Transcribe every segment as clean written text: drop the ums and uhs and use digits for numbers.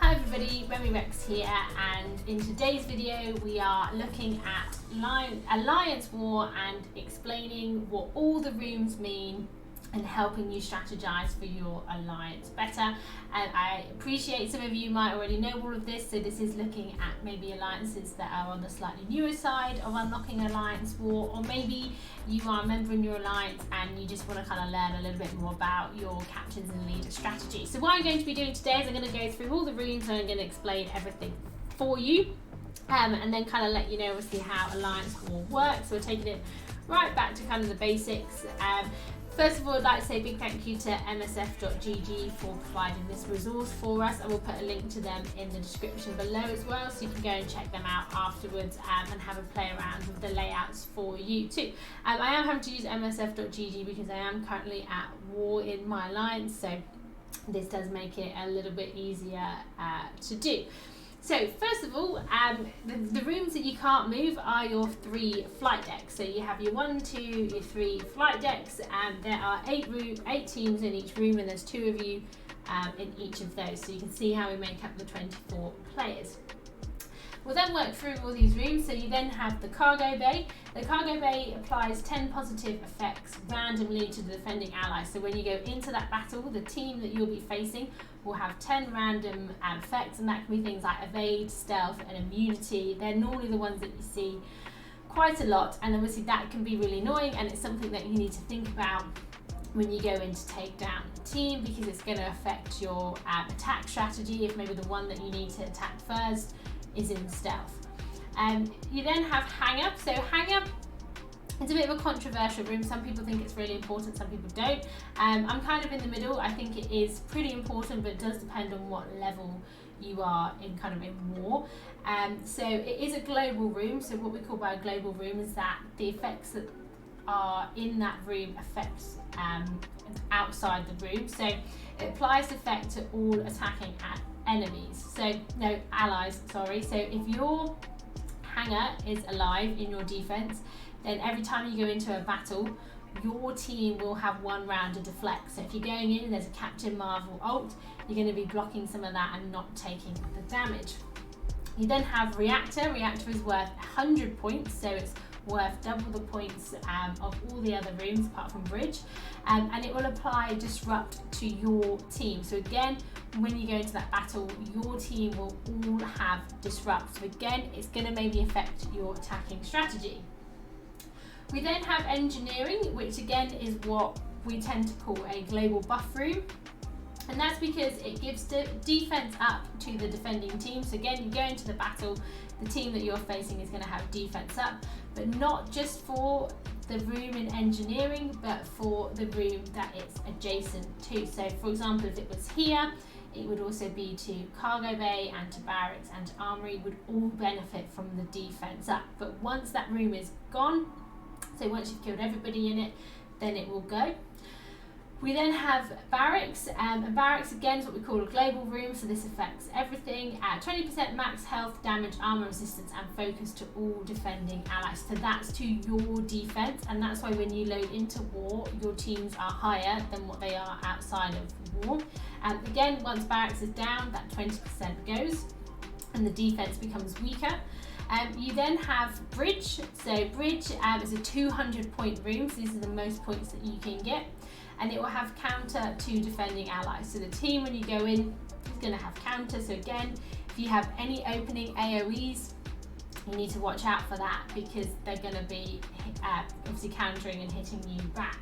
Hi everybody, Remmy Rex here, and in today's video we are looking at Alliance War and explaining what all the rooms mean and helping you strategize for your alliance better. And I appreciate some of you might already know all of this, so this is looking at maybe alliances that are on the slightly newer side of unlocking Alliance War, or maybe you are a member in your alliance and you just want to kind of learn a little bit more about your captains and leader strategy. So what I'm going to be doing today is I'm going to go through all the rooms and I'm going to explain everything for you, and then kind of let you know obviously how Alliance War works. So we're taking it right back to kind of the basics. First of all, I'd like to say a big thank you to MSF.gg for providing this resource for us. I will put a link to them in the description below as well, so you can go and check them out afterwards and have a play around with the layouts for you too. I am having to use MSF.gg because I am currently at war in my alliance, so this does make it a little bit easier to do. So first of all, the rooms that you can't move are your 3 flight decks. So you have your 1, 2, your 3 flight decks, and there are 8 teams in each room, and there's 2 of you in each of those. So you can see how we make up the 24 players. We'll then work through all these rooms. So you then have the cargo bay. The cargo bay applies 10 positive effects randomly to the defending allies. So when you go into that battle, the team that you'll be facing will have 10 random effects, and that can be things like evade, stealth, and immunity. They're normally the ones that you see quite a lot, and obviously that can be really annoying, and it's something that you need to think about when you go in to take down a team, because it's going to affect your attack strategy if maybe the one that you need to attack first is in stealth. You then have hang up. So hang up, it's a bit of a controversial room. Some people think it's really important, some people don't. I'm kind of in the middle. I think it is pretty important, but it does depend on what level you are in war. So it is a global room. So what we call by a global room is that the effects that are in that room affect outside the room. So it applies effect to all attacking allies. Sorry. So if your hanger is alive in your defense, then every time you go into a battle, your team will have 1 round to deflect. So if you're going in and there's a Captain Marvel ult, you're going to be blocking some of that and not taking the damage. You then have Reactor. Reactor is worth 100 points, so it's worth double the points of all the other rooms apart from Bridge, and it will apply Disrupt to your team. So again, when you go into that battle, your team will all have Disrupt. So again, it's going to maybe affect your attacking strategy. We then have Engineering, which again is what we tend to call a global buff room. And that's because it gives defense up to the defending team. So again, you go into the battle, the team that you're facing is going to have defense up, but not just for the room in Engineering, but for the room that it's adjacent to. So for example, if it was here, it would also be to Cargo Bay and to Barracks and to Armory, would all benefit from the defense up. But once that room is gone, so once you've killed everybody in it, then it will go. We then have Barracks, and Barracks again is what we call a global room, so this affects everything. 20% max health, damage, armor resistance, and focus to all defending allies. So that's to your defense, and that's why when you load into war, your teams are higher than what they are outside of war. Again, once Barracks is down, that 20% goes, and the defense becomes weaker. You then have Bridge. So Bridge is a 200 point room, so these are the most points that you can get, and it will have counter to defending allies. So the team, when you go in, is going to have counter. So again, if you have any opening AoEs, you need to watch out for that, because they're going to be obviously countering and hitting you back.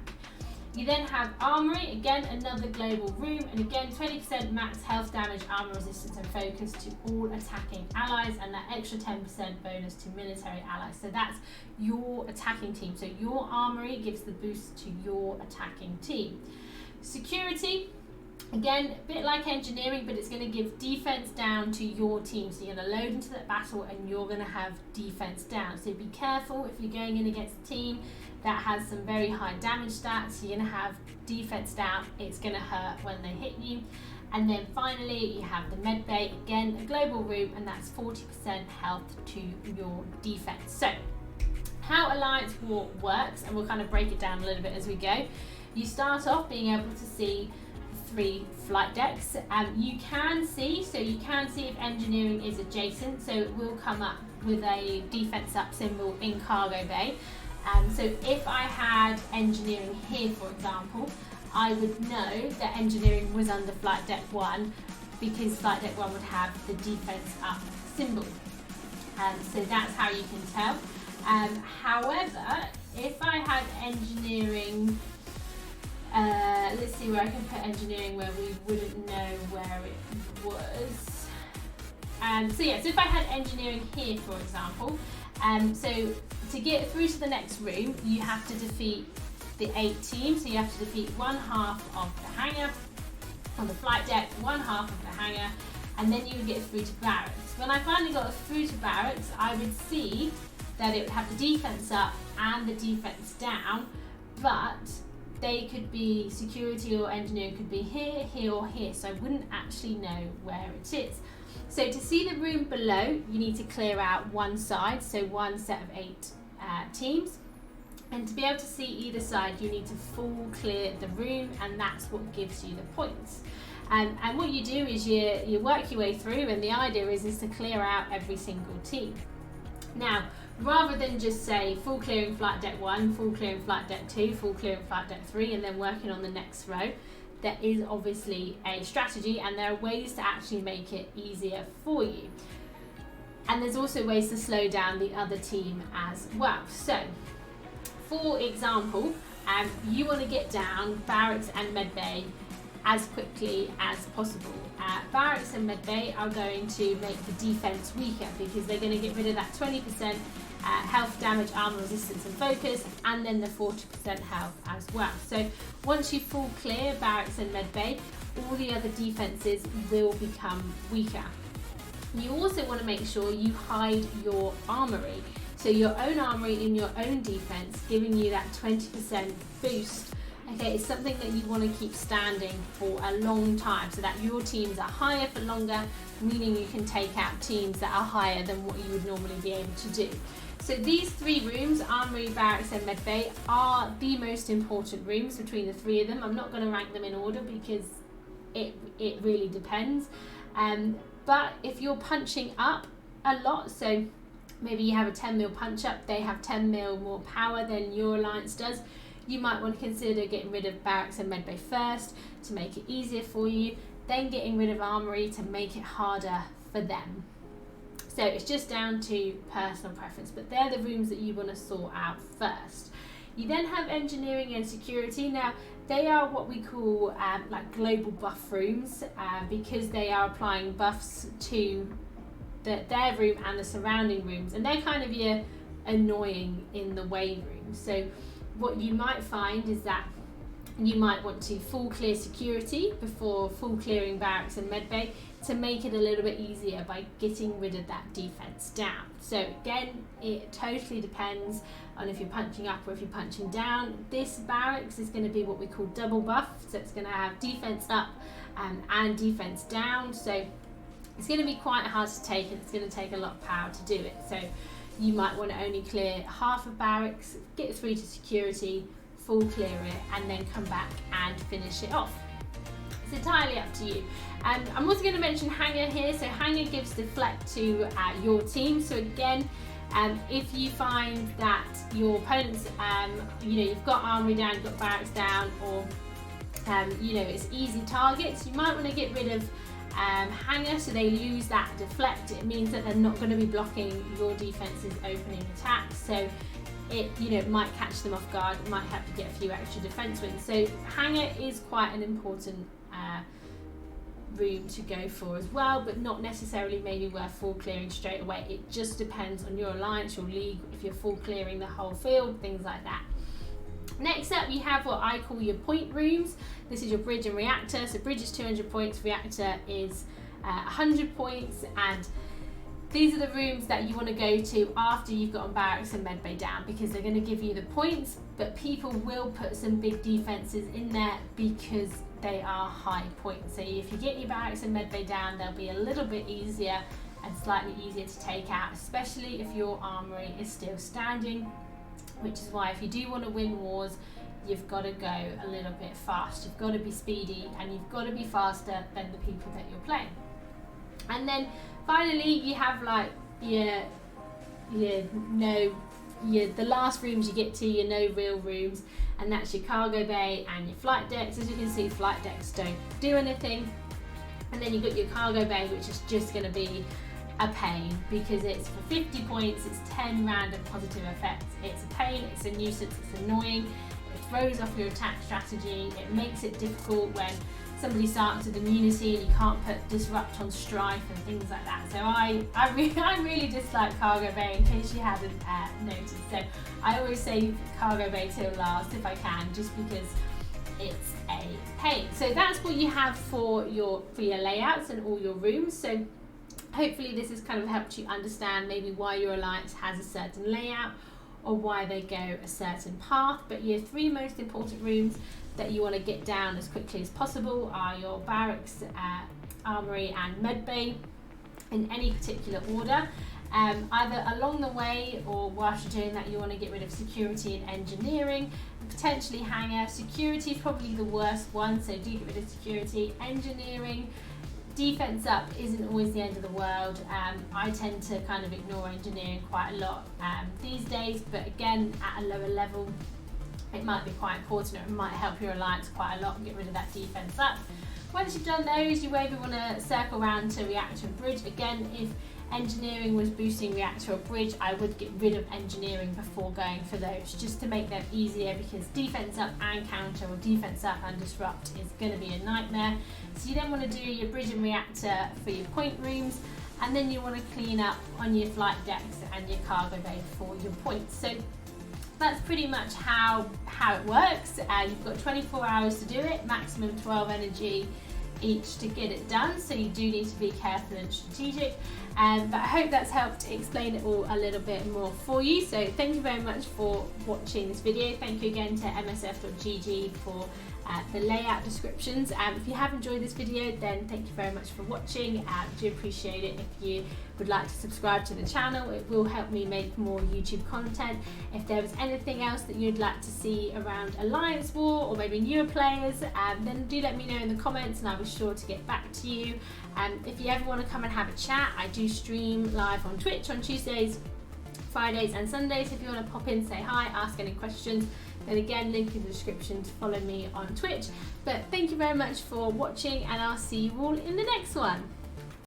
You then have Armory, again another global room, and again 20% max health, damage, armor resistance, and focus to all attacking allies, and that extra 10% bonus to military allies. So that's your attacking team. So your Armory gives the boost to your attacking team. Security, again, a bit like Engineering, but it's going to give defense down to your team. So you're going to load into that battle and you're going to have defense down. So be careful if you're going in against a team that has some very high damage stats. You're going to have defense down. It's going to hurt when they hit you. And then finally, you have the med bay, again, a global room, and that's 40% health to your defense. So how Alliance War works, and we'll kind of break it down a little bit as we go. You start off being able to see 3 flight decks. You can see if engineering is adjacent, so it will come up with a defense up symbol in cargo bay. So if I had engineering here, for example, I would know that engineering was under flight deck 1 because flight deck 1 would have the defense up symbol. So that's how you can tell. However, if I had engineering, let's see where I can put engineering where we wouldn't know where it was. So if I had engineering here, for example, so to get through to the next room, you have to defeat the 8 teams. So you have to defeat one half of the hangar on the flight deck, one half of the hangar, and then you would get through to barracks. When I finally got through to barracks, I would see that it would have the defense up and the defense down, but they could be security or engineering could be here, here or here, so I wouldn't actually know where it is. So to see the room below, you need to clear out one side, so one set of 8 teams. And to be able to see either side, you need to full clear the room, and that's what gives you the points. And what you do is you work your way through, and the idea is to clear out every single team. Now, rather than just say full clearing flight deck 1, full clearing flight deck 2, full clearing flight deck 3, and then working on the next row, there is obviously a strategy, and there are ways to actually make it easier for you. And there's also ways to slow down the other team as well. So, for example, you want to get down barracks and medbay as quickly as possible. Barracks and medbay are going to make the defense weaker because they're going to get rid of that 20% health, damage, armor, resistance and focus, and then the 40% health as well. So once you full clear barracks and medbay, all the other defenses will become weaker. You also want to make sure you hide your armory. So your own armory in your own defense, giving you that 20% boost. Okay, it's something that you want to keep standing for a long time so that your teams are higher for longer, meaning you can take out teams that are higher than what you would normally be able to do. So these 3 rooms, Armory, Barracks and Medbay, are the most important rooms between the 3 of them. I'm not going to rank them in order because it really depends. But if you're punching up a lot, so maybe you have a 10 mil punch up, they have 10 mil more power than your alliance does, you might want to consider getting rid of Barracks and Medbay first to make it easier for you, then getting rid of Armory to make it harder for them. So it's just down to personal preference, but they're the rooms that you want to sort out first. You then have engineering and security. Now, they are what we call like global buff rooms because they are applying buffs to their room and the surrounding rooms, and they're kind of your annoying in the way rooms. So what you might find is that you might want to full clear security before full clearing barracks and medbay to make it a little bit easier by getting rid of that defense down. So again, it totally depends on if you're punching up or if you're punching down. This barracks is going to be what we call double buff, so it's going to have defense up and defense down. So it's going to be quite hard to take, and it's going to take a lot of power to do it. So you might want to only clear half of barracks, get through to security, full clear it, and then come back and finish it off. It's entirely up to you. I'm also going to mention hangar here. So hangar gives deflect to your team. So again, if you find that your opponents, you've got armory down, you've got barracks down, or it's easy targets, you might want to get rid of hangar so they lose that deflect. It means that they're not going to be blocking your defense's opening attacks. So it might catch them off guard, it might help you get a few extra defense wins. So hangar is quite an important room to go for as well, but not necessarily maybe worth full clearing straight away. It just depends on your alliance, your league, if you're full clearing the whole field, things like that. Next up, you have what I call your point rooms. This is your bridge and reactor. So bridge is 200 points, reactor is 100 points, and these are the rooms that you want to go to after you've gotten barracks and medbay down, because they're going to give you the points, but people will put some big defenses in there because they are high points. So if you get your barracks and medbay down, they'll be a little bit easier and slightly easier to take out, especially if your armory is still standing, which is why if you do want to win wars, you've got to go a little bit fast. You've got to be speedy, and you've got to be faster than the people that you're playing. And then finally, you have like the last rooms you get to, your no real rooms, and that's your cargo bay and your flight decks. As you can see, flight decks don't do anything. And then you've got your cargo bay, which is just going to be a pain, because it's for 50 points, it's 10 random positive effects. It's a pain, it's a nuisance, it's annoying, it throws off your attack strategy, it makes it difficult when somebody starts with immunity and you can't put disrupt on strife and things like that. So I really dislike cargo bay, in case you hadn't noticed. So I always say cargo bay till last if I can, just because it's a pain. So that's what you have for your layouts and all your rooms. So hopefully this has kind of helped you understand maybe why your alliance has a certain layout or why they go a certain path. But your 3 most important rooms that you want to get down as quickly as possible are your barracks, armory and med bay, in any particular order. Either along the way or whilst you're doing that, you want to get rid of security and engineering, and potentially hangar. Security is probably the worst one, so do get rid of security. Engineering, defense up isn't always the end of the world. I tend to kind of ignore engineering quite a lot these days, but again, at a lower level, it might be quite important. It might help your alliance quite a lot and get rid of that defense up. Once you've done those, you maybe want to circle around to reactor and bridge. Again, if engineering was boosting reactor or bridge, I would get rid of engineering before going for those, just to make them easier, because defense up and counter, or defense up and disrupt, is going to be a nightmare. So you then want to do your bridge and reactor for your point rooms, and then you want to clean up on your flight decks and your cargo bay for your points. So that's pretty much how it works. You've got 24 hours to do it, maximum 12 energy each to get it done, so you do need to be careful and strategic. But I hope that's helped explain it all a little bit more for you. So thank you very much for watching this video. Thank you again to msf.gg for the layout descriptions. If you have enjoyed this video, then thank you very much for watching. I do appreciate it if you would like to subscribe to the channel. It will help me make more YouTube content. If there was anything else that you'd like to see around Alliance War, or maybe newer players, then do let me know in the comments, and I'll be sure to get back to you. If you ever want to come and have a chat, I do stream live on Twitch on Tuesdays, Fridays and Sundays. If you want to pop in, say hi, ask any questions, then again, link in the description to follow me on Twitch. But thank you very much for watching, and I'll see you all in the next one.